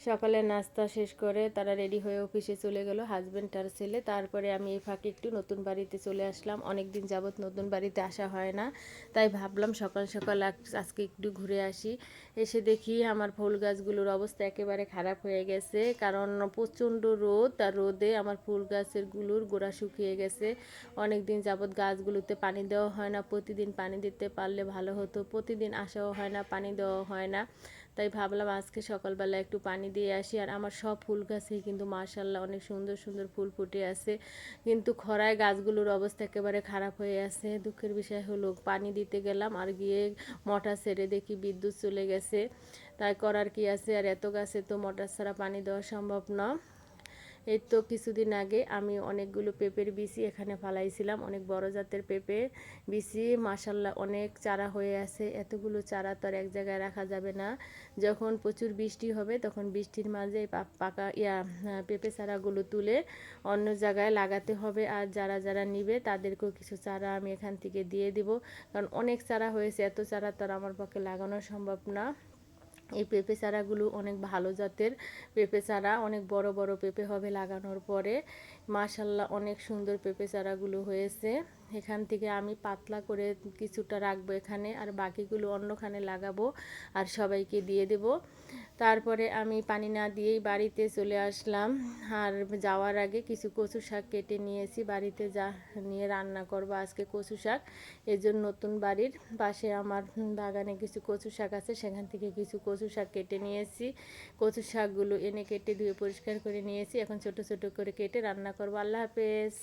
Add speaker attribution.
Speaker 1: সকালে নাস্তা শেষ করে তারা রেডি হয়ে অফিসে চলে গেল, হাজব্যান্ড আর ছেলে। তারপরে আমি এই ফাঁকে একটু নতুন বাড়িতে চলে আসলাম। অনেক দিন যাবৎ নতুন বাড়িতে আসা হয় না, তাই ভাবলাম সকাল সকাল আজকে একটু ঘুরে আসি। এসে দেখি আমার ফুল গাছগুলোর অবস্থা একেবারে খারাপ হয়ে গেছে, কারণ প্রচণ্ড রোদ, আর রোদে আমার ফুল গাছের গুলোর গোড়া শুকিয়ে গেছে। অনেক দিন যাবৎ গাছগুলোতে পানি দেওয়া হয় না, প্রতিদিন পানি দিতে পারলে ভালো হতো। প্রতিদিন আসাও হয় না, পানি দেওয়া হয় না, তাই ভাবলাম আজকে সকালবেলা একটু পানি দিয়ে আসি। আর আমার সব ফুল গাছেই কিন্তু মাশাআল্লাহ অনেক সুন্দর সুন্দর ফুল ফুটে আছে, কিন্তু খরায় গাছগুলোর অবস্থা একেবারে খারাপ হয়ে আছে। দুঃখের বিষয় হলো, পানি দিতে গেলাম আর গিয়ে মোটর ছেড়ে দেখি বিদ্যুৎ চলে গেছে। তাই করার কি আছে, আর এত গাছে তো মোটর ছাড়া পানি দেওয়া সম্ভব না। এই তো কিছুদিন আগে আমি অনেকগুলো পেঁপের বিচি এখানে ফালাইছিলাম, অনেক বড় জাতের পেঁপে বিচি, মাশাল্লাহ অনেক চারা হয়ে আছে। এতগুলো চারা তো আর এক জায়গায় রাখা যাবে না। যখন প্রচুর বৃষ্টি হবে তখন বৃষ্টির মাঝে পাকা পেঁপে চারাগুলো তুলে অন্য জায়গায় লাগাতে হবে। আর যারা যারা নিবে তাদেরকেও কিছু চারা আমি এখান থেকে দিয়ে দিব, কারণ অনেক চারা হয়েছে, এত চারা তো আর আমার পক্ষে লাগানো সম্ভব না। এই পেঁপে চারাগুলো অনেক ভালো জাতের পেঁপে চারা, অনেক বড় বড় পেঁপে হবে লাগানোর পরে। মাশাল্লাহ অনেক সুন্দর পেঁপে চারাগুলো হয়েছে। এখান থেকে আমি পাতলা করে কিছুটা রাখবো এখানে, আর বাকিগুলো অন্যখানে লাগাবো আর সবাইকে দিয়ে দেব। তারপরে আমি পানি না দিয়েই বাড়িতে চলে আসলাম। আর যাওয়ার আগে কিছু কচু শাক কেটে নিয়েছি, বাড়িতে নিয়ে রান্না করব আজকে কচু শাক। এজন্য নতুন বাড়ির পাশে আমার বাগানে কিছু কচু শাক আছে, সেখান থেকে কিছু কচু শাক কেটে নিয়েছি। কচু শাকগুলো এনে কেটে ধুয়ে পরিষ্কার করে নিয়েছি, এখন ছোট ছোট করে কেটে রান্না করব। আল্লাহ হাফেজ।